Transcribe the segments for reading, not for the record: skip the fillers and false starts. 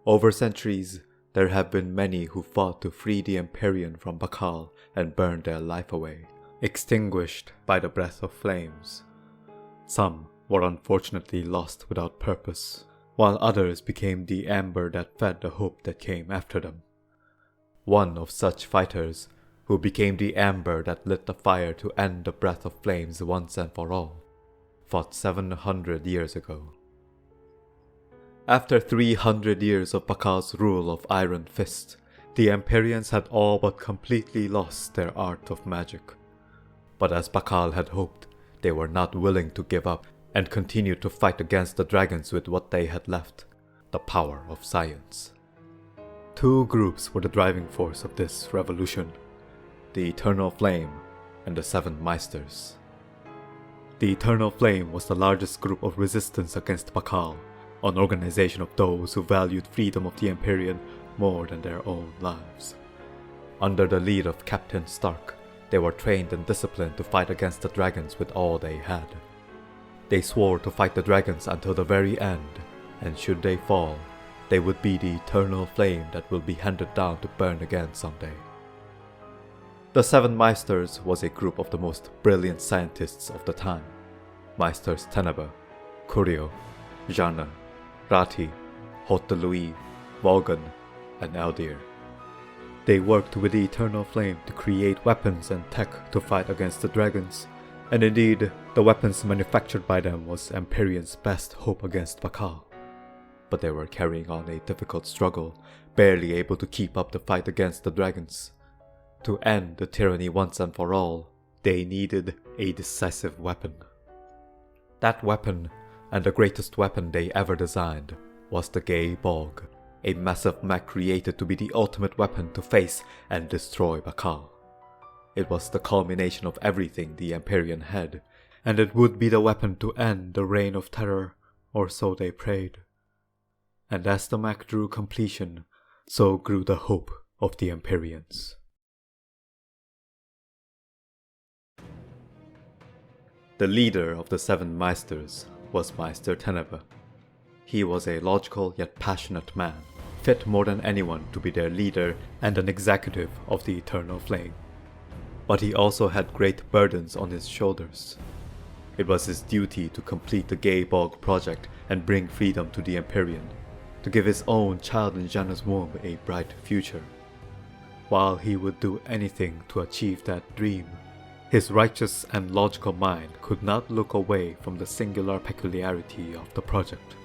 Over centuries, there have been many who fought to free the Empyrean from Bakal and burned their life away, extinguished by the breath of flames. Some were unfortunately lost without purpose, while others became the amber that fed the hope that came after them. One of such fighters, who became the amber that lit the fire to end the breath of flames once and for all, fought 700 years ago. After 300 years of Bakal's rule of Iron Fist, the Empyreans had all but completely lost their art of magic. But as Bakal had hoped, they were not willing to give up and continued to fight against the dragons with what they had left, the power of science. Two groups were the driving force of this revolution, the Eternal Flame and the Seven Meisters. The Eternal Flame was the largest group of resistance against Bakal, an organization of those who valued freedom of the Empyrean more than their own lives. Under the lead of Captain Stark, they were trained and disciplined to fight against the dragons with all they had. They swore to fight the dragons until the very end, and should they fall, they would be the eternal flame that will be handed down to burn again someday. The Seven Meisters was a group of the most brilliant scientists of the time. Meisters Tenebe, Curio, Jana, Rati, Hoteluí, Volgan, and Eldir. They worked with the Eternal Flame to create weapons and tech to fight against the dragons, and indeed, the weapons manufactured by them was Empyrean's best hope against Bakal. But they were carrying on a difficult struggle, barely able to keep up the fight against the dragons. To end the tyranny once and for all, they needed a decisive weapon. That weapon, and the greatest weapon they ever designed, was the DFOG, a massive mech created to be the ultimate weapon to face and destroy Bakal. It was the culmination of everything the Empyrean had, and it would be the weapon to end the reign of terror, or so they prayed. And as the mech drew completion, so grew the hope of the Empyreans. The leader of the Seven Meisters was Meister Tenebe. He was a logical yet passionate man, fit more than anyone to be their leader and an executive of the Eternal Flame. But he also had great burdens on his shoulders. It was his duty to complete the DFOG project and bring freedom to the Empyrean, to give his own child in Jana's womb a bright future. While he would do anything to achieve that dream, his righteous and logical mind could not look away from the singular peculiarity of the project.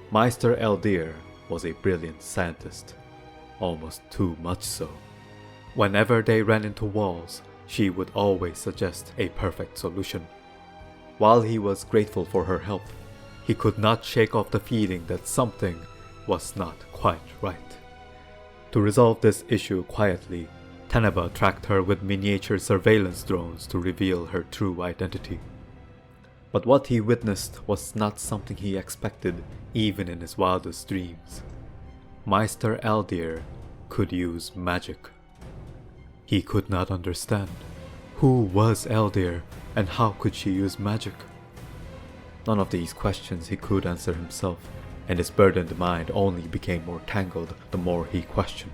Meister Eldir was a brilliant scientist, almost too much so. Whenever they ran into walls, she would always suggest a perfect solution. While he was grateful for her help, he could not shake off the feeling that something was not quite right. To resolve this issue quietly, Tenebe tracked her with miniature surveillance drones to reveal her true identity. But what he witnessed was not something he expected even in his wildest dreams. Meister Eldir could use magic. He could not understand. Who was Eldir, and how could she use magic? None of these questions he could answer himself, and his burdened mind only became more tangled the more he questioned.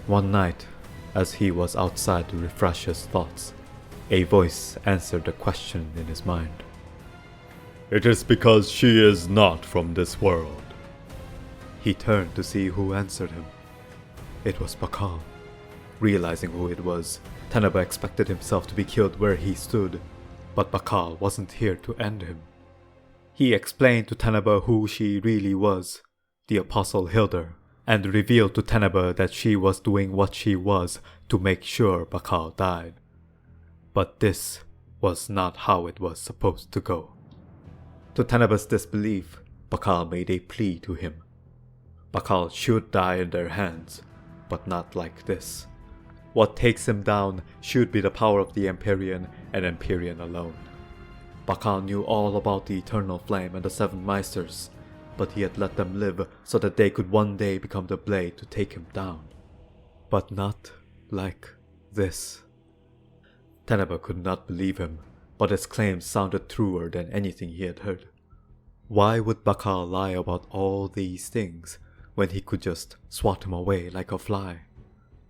One night, as he was outside to refresh his thoughts, a voice answered the question in his mind. "It is because she is not from this world." He turned to see who answered him. It was Bakal. Realizing who it was, Tenebe expected himself to be killed where he stood, but Bakal wasn't here to end him. He explained to Tenebe who she really was, the Apostle Hilder, and revealed to Tenebe that she was doing what she was to make sure Bakal died. But this was not how it was supposed to go. To Tenebe's disbelief, Bakal made a plea to him. Bakal should die in their hands, but not like this. What takes him down should be the power of the Empyrean and Empyrean alone. Bakal knew all about the Eternal Flame and the Seven Meisters, but he had let them live so that they could one day become the blade to take him down. But not like this. Tenebe could not believe him, but his claims sounded truer than anything he had heard. Why would Bakal lie about all these things when he could just swat him away like a fly?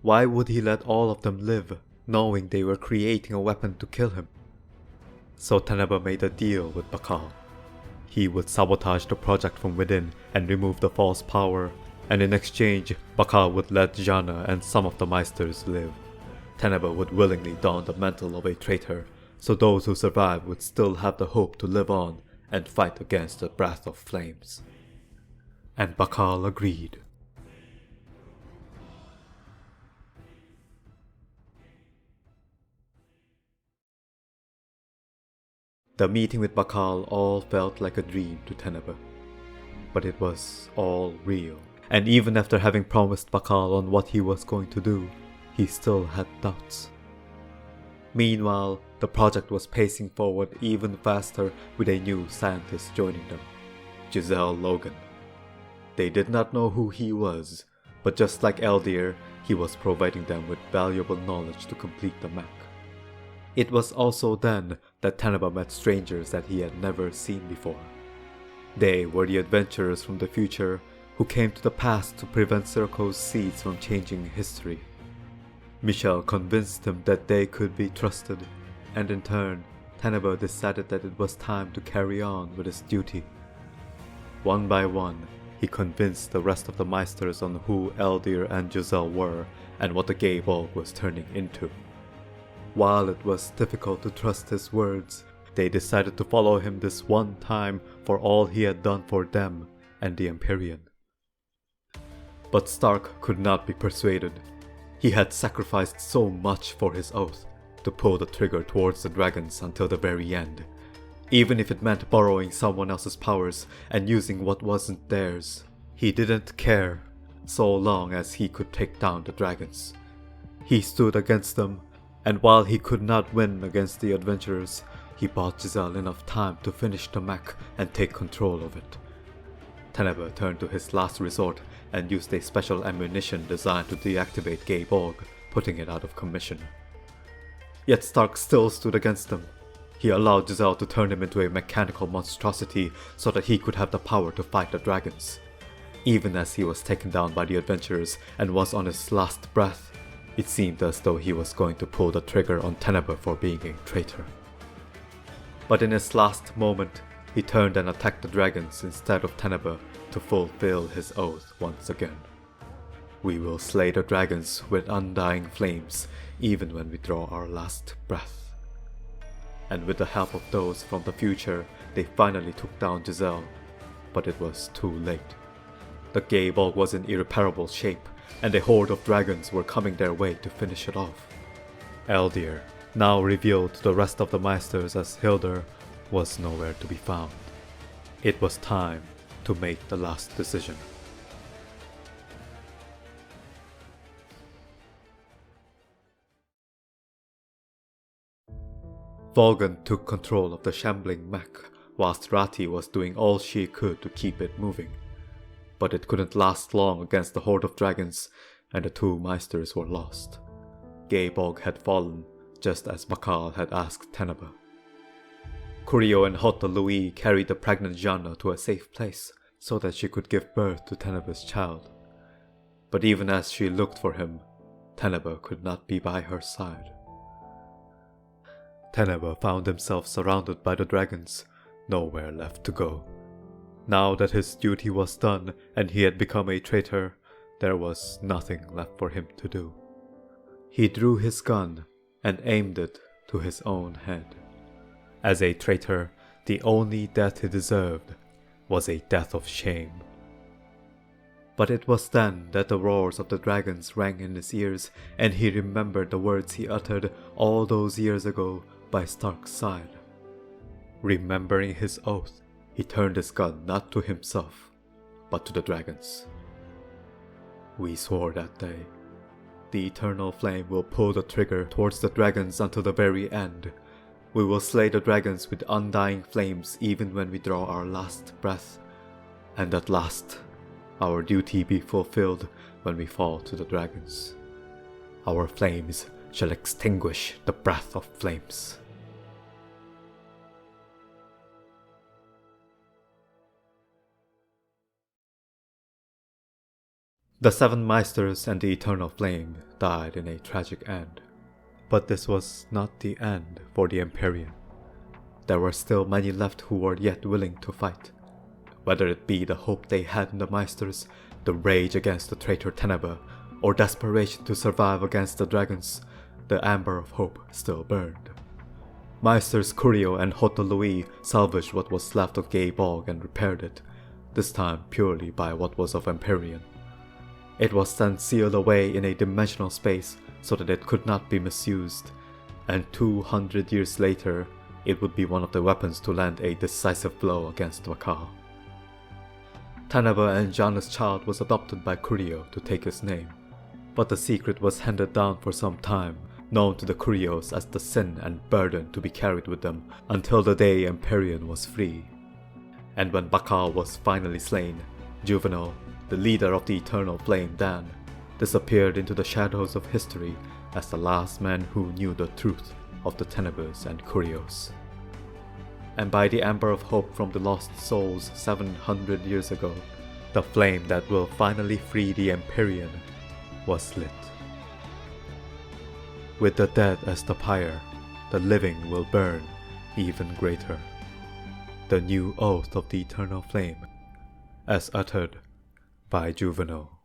Why would he let all of them live, knowing they were creating a weapon to kill him? So Tenebe made a deal with Bakal. He would sabotage the project from within and remove the false power, and in exchange, Bakal would let Jana and some of the Meisters live. Tenebe would willingly don the mantle of a traitor, so those who survive would still have the hope to live on and fight against the Breath of Flames. And Bakal agreed. The meeting with Bakal all felt like a dream to Tenebe, but it was all real. And even after having promised Bakal on what he was going to do, he still had doubts. Meanwhile, the project was pacing forward even faster with a new scientist joining them, Giselle Logan. They did not know who he was, but just like Eldir, he was providing them with valuable knowledge to complete the mech. It was also then that Tenebe met strangers that he had never seen before. They were the adventurers from the future who came to the past to prevent Circo's seeds from changing history. Michel convinced him that they could be trusted, and in turn, Tenebe decided that it was time to carry on with his duty. One by one, he convinced the rest of the Meisters on who Eldir and Giselle were and what the Gay Volk was turning into. While it was difficult to trust his words, they decided to follow him this one time for all he had done for them and the Empyrean. But Stark could not be persuaded. He had sacrificed so much for his oath to pull the trigger towards the dragons until the very end, even if it meant borrowing someone else's powers and using what wasn't theirs. He didn't care, so long as he could take down the dragons. He stood against them, and while he could not win against the adventurers, he bought Giselle enough time to finish the mech and take control of it. Tenebe turned to his last resort and used a special ammunition designed to deactivate Gay Volk, putting it out of commission. Yet Stark still stood against them. He allowed Giselle to turn him into a mechanical monstrosity so that he could have the power to fight the dragons. Even as he was taken down by the adventurers and was on his last breath, it seemed as though he was going to pull the trigger on Tenebe for being a traitor. But in his last moment, he turned and attacked the dragons instead of Tenebe to fulfill his oath once again. We will slay the dragons with undying flames even when we draw our last breath. And with the help of those from the future, they finally took down Giselle, but it was too late. The Gay Volk was in irreparable shape, and a horde of dragons were coming their way to finish it off. Eldir, now revealed to the rest of the Meisters as Hildur, was nowhere to be found. It was time to make the last decision. Volgan took control of the shambling mech, whilst Rati was doing all she could to keep it moving. But it couldn't last long against the horde of dragons, and the two Meisters were lost. Gay Volk had fallen, just as Bakal had asked Tenebe. Kurio and Hotta Louis carried the pregnant Jana to a safe place, so that she could give birth to Tenebe's child. But even as she looked for him, Tenebe could not be by her side. Tenebe found himself surrounded by the dragons, nowhere left to go. Now that his duty was done and he had become a traitor, there was nothing left for him to do. He drew his gun and aimed it to his own head. As a traitor, the only death he deserved was a death of shame. But it was then that the roars of the dragons rang in his ears, and he remembered the words he uttered all those years ago by Stark's side. Remembering his oath, he turned his gun not to himself, but to the dragons. We swore that day, the eternal flame will pull the trigger towards the dragons until the very end. We will slay the dragons with undying flames even when we draw our last breath, and at last, our duty be fulfilled when we fall to the dragons. Our flames shall extinguish the breath of flames. The Seven Meisters and the Eternal Flame died in a tragic end. But this was not the end for the Empyrean. There were still many left who were yet willing to fight. Whether it be the hope they had in the Meisters, the rage against the traitor Tenebe, or desperation to survive against the dragons, the amber of hope still burned. Meisters Curio and Hoto Louis salvaged what was left of DFOG and repaired it, this time purely by what was of Empyrean. It was then sealed away in a dimensional space so that it could not be misused, and 200 years later, it would be one of the weapons to land a decisive blow against Vakal. Tenebe and Janus' child was adopted by Curio to take his name, but the secret was handed down for some time, known to the Curios as the sin and burden to be carried with them until the day Empyrean was free. And when Vakal was finally slain, Juvenal, the leader of the Eternal Flame Dan, disappeared into the shadows of history as the last man who knew the truth of the Tenebes and Curios. And by the amber of hope from the lost souls 700 years ago, the flame that will finally free the Empyrean was lit. With the dead as the pyre, the living will burn even greater. The new oath of the Eternal Flame, as uttered by Juvenal.